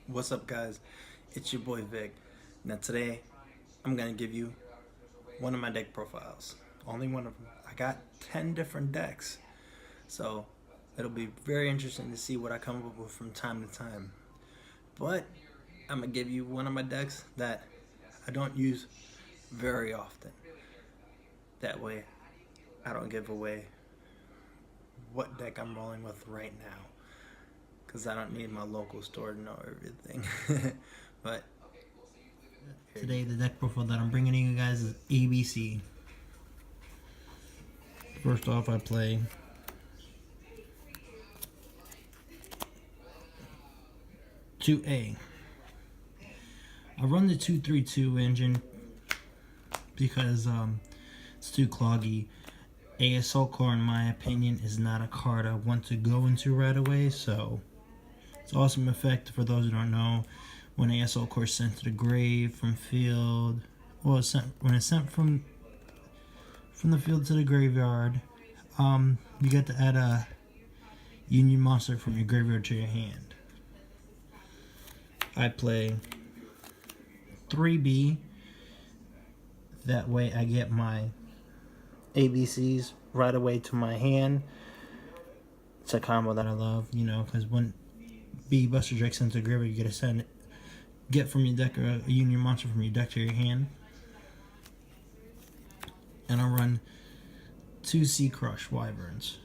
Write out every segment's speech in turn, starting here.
What's up, guys? It's your boy Vic. Now, today I'm gonna give you one of my deck profiles. Only one of them. I got 10 different decks, so it'll be very interesting to see what I come up with from time to time. But I'm gonna give you one of my decks that I don't use very often. That way, I don't give away what deck I'm rolling with right now, because I don't need my local store to know everything. But Today, the deck profile that I'm bringing to you guys is ABC. First off, I play two A. I run the 232 engine because it's too cloggy. ASL core, in my opinion, is not a card I want to go into right away. So it's an awesome effect for those who don't know. When ASL core is sent to the grave from field, well, when it's sent from the field to the graveyard, you get to add a Union monster from your graveyard to your hand. I play 3B. That way I get my ABCs right away to my hand. It's a combo that I love, because when B Buster Drake sends to the graveyard, you get to get from your deck a Union monster from your deck to your hand. And I run two Sea Crush Wyverns.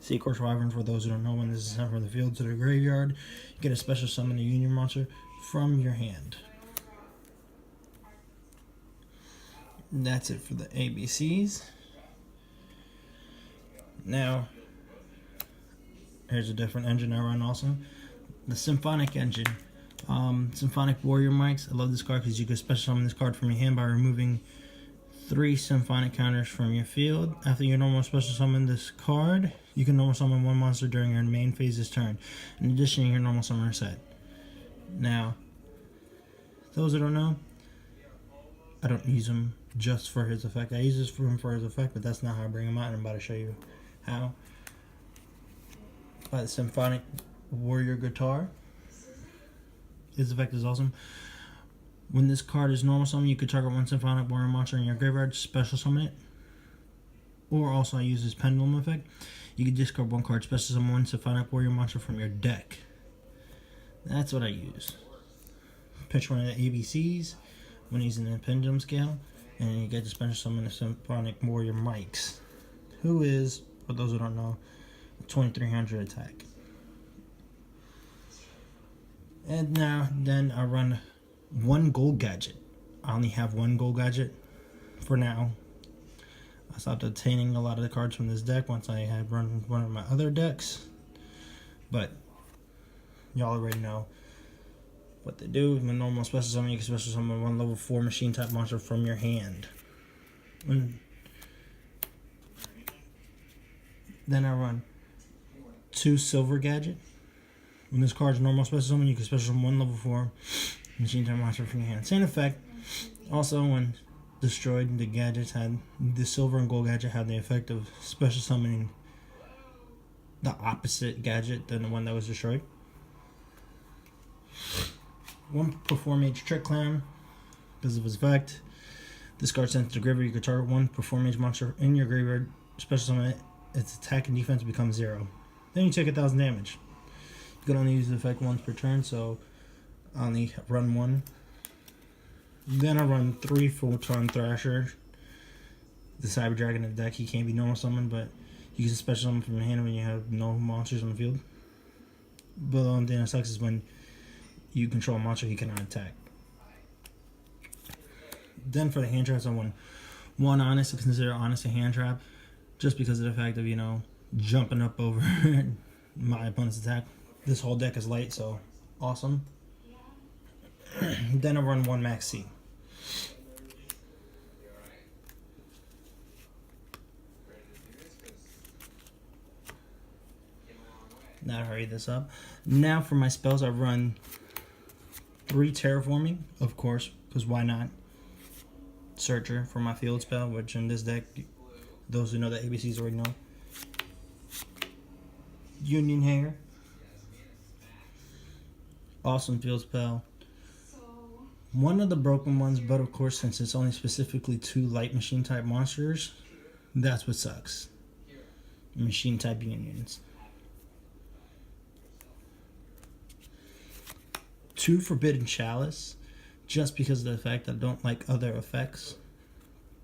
Sea Crush Wyverns, for those who don't know, when this is sent from the field to the graveyard, you get a special summon a Union monster from your hand. And that's it for the ABCs. Now, here's a different engine I run also. The Symphonic engine. Symphonic Warrior Mics. I love this card because you can special summon this card from your hand by removing 3 Symphonic counters from your field. After your normal special summon this card, you can normal summon one monster during your main phase's turn, in addition to your normal summoner set. Now, those that don't know, I don't use him just for his effect. I use this for him for his effect, but that's not how I bring him out, and I'm about to show you how. By the Symphonic Warrior Guitar. His effect is awesome. When this card is normal summon, you could target one Symphonic Warrior monster in your graveyard, special summon it. Or also I use this Pendulum effect. You can discard one card, special summon one Symphonic Warrior monster from your deck. That's what I use. Pitch one of the ABCs when he's in the Pendulum scale, and you get to special summon the Symphonic Warrior Mics, who is, for those who don't know, 2300 attack. And now, then I run one gold gadget. I only have one gold gadget for now. I stopped obtaining a lot of the cards from this deck once I had run one of my other decks. But y'all already know what they do. When normal special summon, you can special summon one level 4 machine type monster from your hand. Then I run 2 silver gadget. When this card's normal special summon, you can special summon one level 4 machine type monster from your hand. Same effect. Also, when destroyed, the gadgets had the silver and gold gadget had the effect of special summoning the opposite gadget than the one that was destroyed. One Perform Mage Trick Clown, because of his effect. This card sent to the graveyard, you can target one Perform Mage monster in your graveyard, special summon it, its attack and defense becomes 0. Then you take 1000 damage. You can only use the effect once per turn, so I only run one. Then I run 3 Photon Thrasher. The Cyber Dragon in the deck, he can't be normal summoned, but you can special summon from your hand when you have no monsters on the field. But the only thing that sucks is when you control a monster, he cannot attack. Then for the hand traps, I won one Honest. I consider Honest a hand trap, just because of the fact of, jumping up over my opponent's attack. This whole deck is light, so awesome. Then I run one Max C. Now hurry this up. Now for my spells, I run 3 Terraforming, of course, because why not? Searcher for my field spell, which in this deck, those who know the ABCs already know. Union Hanger. Awesome field spell. One of the broken ones, but of course, since it's only specifically 2 light machine type monsters, that's what sucks. Machine type unions. 2 Forbidden Chalice, just because of the fact that I don't like other effects.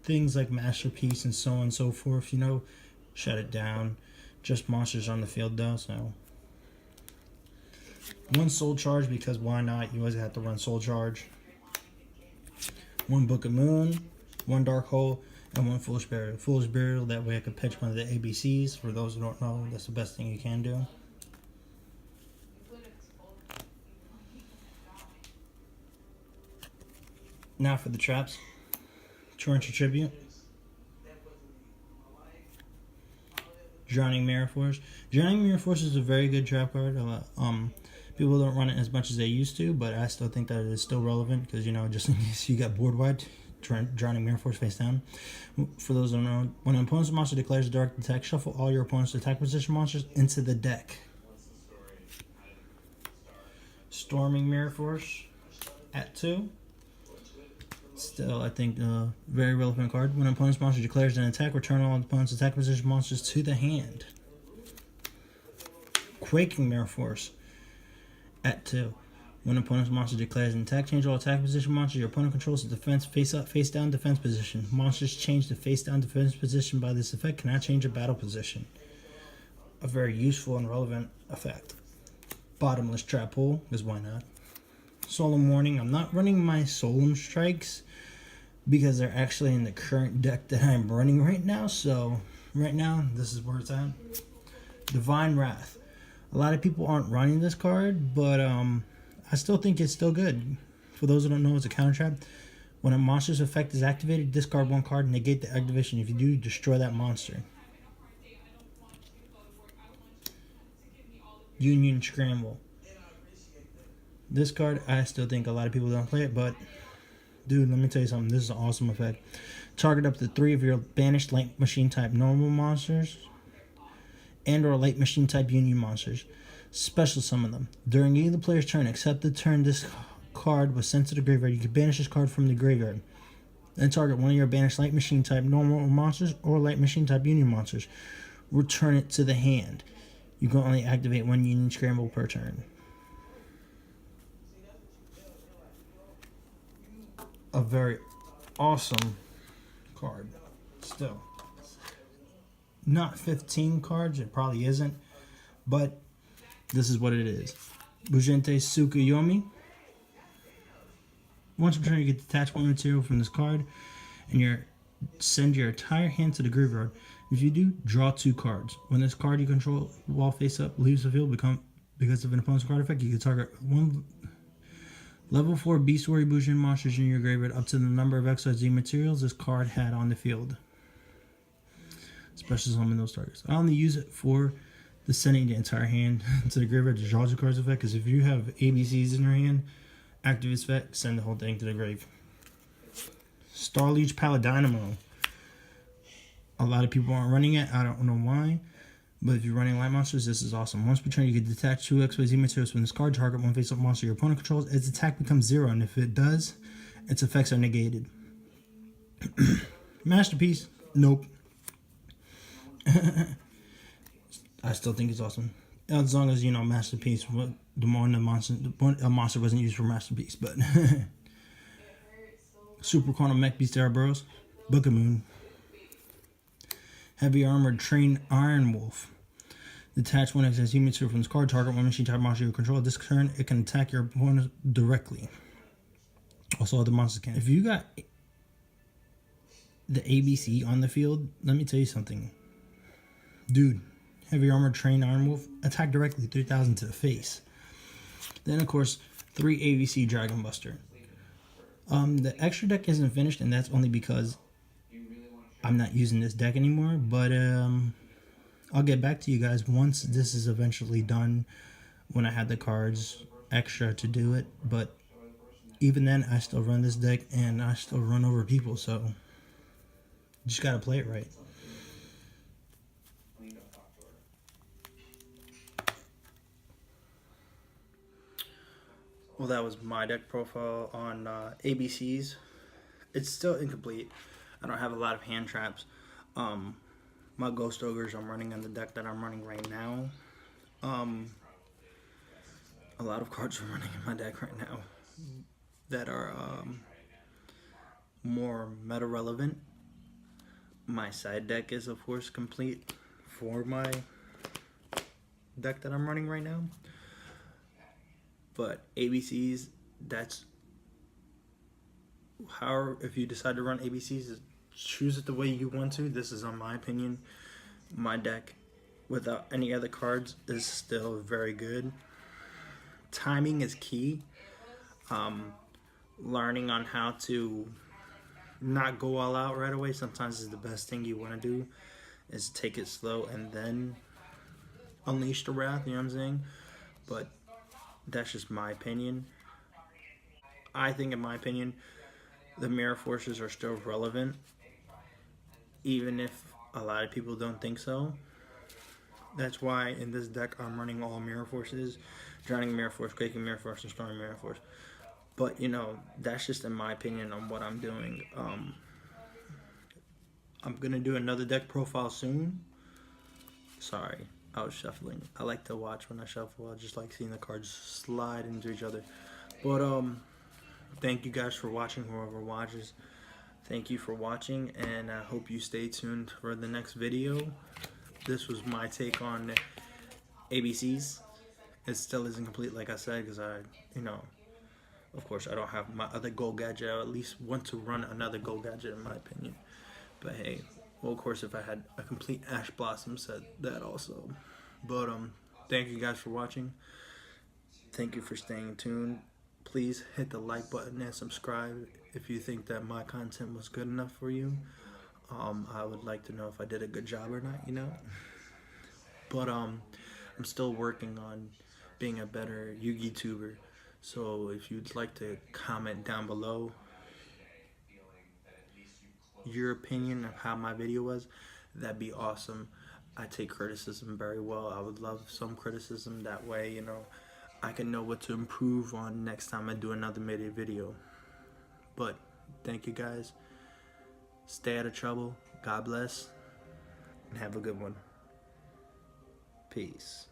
Things like Masterpiece and so on and so forth, you know, shut it down. Just monsters on the field though, so. 1 Soul Charge, because why not? You always have to run Soul Charge. 1 Book of Moon, 1 Dark Hole, and 1 Foolish Burial. Foolish Burial, that way I could pitch one of the ABCs. For those who don't know, that's the best thing you can do. Now for the traps. Torrential Tribute. Drowning Mirror Force. Drowning Mirror Force is a very good trap card. People don't run it as much as they used to, but I still think that it is still relevant because, you know, just in case you got board wide, Drowning Mirror Force face down. For those who don't know, when an opponent's monster declares a direct attack, shuffle all your opponent's attack position monsters into the deck. Storming Mirror Force at 2. Still, I think a very relevant card. When an opponent's monster declares an attack, return all opponent's attack position monsters to the hand. Quaking Mirror Force at 2. When an opponent's monster declares an attack, change all attack position monsters your opponent controls to defense face up, face down defense position. Monsters change to face down defense position by this effect cannot change a battle position. A very useful and relevant effect. Bottomless Trap Pool, because why not? Solemn Warning. I'm not running my Solemn Strikes because they're actually in the current deck that I'm running right now. So right now, this is where it's at. Divine Wrath. A lot of people aren't running this card, but I still think it's still good. For those who don't know, it's a counter trap. When a monster's effect is activated, discard 1 card and negate the activation. If you do, destroy that monster. Union Scramble. This card, I still think a lot of people don't play it, but dude, let me tell you something. This is an awesome effect. Target up to 3 of your banished light machine type normal monsters and or light machine type union monsters. Special summon them. During either player's turn, except the turn this card was sent to the graveyard, you can banish this card from the graveyard. Then target one of your banished light machine type normal monsters or light machine type union monsters. Return it to the hand. You can only activate 1 Union Scramble per turn. A very awesome card. Still. Not 15 cards, it probably isn't, but this is what it is. Bujente Tsukuyomi. Once per turn, you get to detach 1 material from this card, and send your entire hand to the graveyard. If you do, draw 2 cards. When this card you control, while face up, leaves the field, because of an opponent's card effect, you can target 1 level 4 Beast Warrior Bujin monsters in your graveyard up to the number of XYZ materials this card had on the field. Special summon those targets. I only use it for the sending the entire hand to the graveyard to draw 2 cards effect, because if you have ABCs in your hand, active its effect, send the whole thing to the grave. Starliege Paladinamo. A lot of people aren't running it. I don't know why. But if you're running light monsters, this is awesome. Once per turn, you can detach 2 XYZ materials from this card. Target 1 face-up monster your opponent controls. Its attack becomes 0, and if it does, its effects are negated. Masterpiece. Nope. I still think it's awesome. As long as, you know, Masterpiece, a monster wasn't used for Masterpiece, but Super Quantum Mech Beast Ouroboros, Book of Moon, Heavy Armored Train Iron Wolf. Detach 1 XYZ material from this card. Target 1 machine type monster you control. This turn, it can attack your opponent directly. Also, other monsters can. If you got the ABC on the field, let me tell you something. Dude, Heavy Armored Train Iron Wolf, attack directly 3,000 to the face. Then, of course, 3 ABC Dragon Buster. The extra deck isn't finished, and that's only because I'm not using this deck anymore. But I'll get back to you guys once this is eventually done, when I had the cards extra to do it. But even then, I still run this deck, and I still run over people, so you just gotta play it right. Well, that was my deck profile on ABCs. It's still incomplete. I don't have a lot of hand traps. My Ghost Ogres I'm running on the deck that I'm running right now. A lot of cards are running in my deck right now that are more meta relevant. My side deck is of course complete for my deck that I'm running right now. But ABCs, that's how, if you decide to run ABCs, choose it the way you want to. This is, in my opinion, my deck without any other cards is still very good. Timing is key. Learning on how to not go all out right away sometimes is the best thing you want to do, is take it slow and then unleash the wrath, you know what I'm saying? But that's just my opinion. I think, in my opinion, the Mirror Forces are still relevant, even if a lot of people don't think so. That's why in this deck I'm running all Mirror Forces, Drowning Mirror Force, Quaking Mirror Force, and Storming Mirror Force. But, you know, that's just in my opinion on what I'm doing. I'm going to do another deck profile soon. Sorry, I was shuffling. I like to watch when I shuffle. I just like seeing the cards slide into each other. But, thank you guys for watching, whoever watches. Thank you for watching, and I hope you stay tuned for the next video. This was my take on ABCs. It still isn't complete, like I said, because of course, I don't have my other gold gadget. I at least want to run another gold gadget, in my opinion. But hey, well, of course, if I had a complete Ash Blossom set, that also. But thank you guys for watching. Thank you for staying tuned. Please hit the like button and subscribe if you think that my content was good enough for you. I would like to know if I did a good job or not, you know. But I'm still working on being a better Yu-Gi tuber. So if you'd like to comment down below your opinion of how my video was, that'd be awesome. I take criticism very well. I would love some criticism. That way, you know, I can know what to improve on next time I do another video. But thank you guys. Stay out of trouble. God bless. And have a good one. Peace.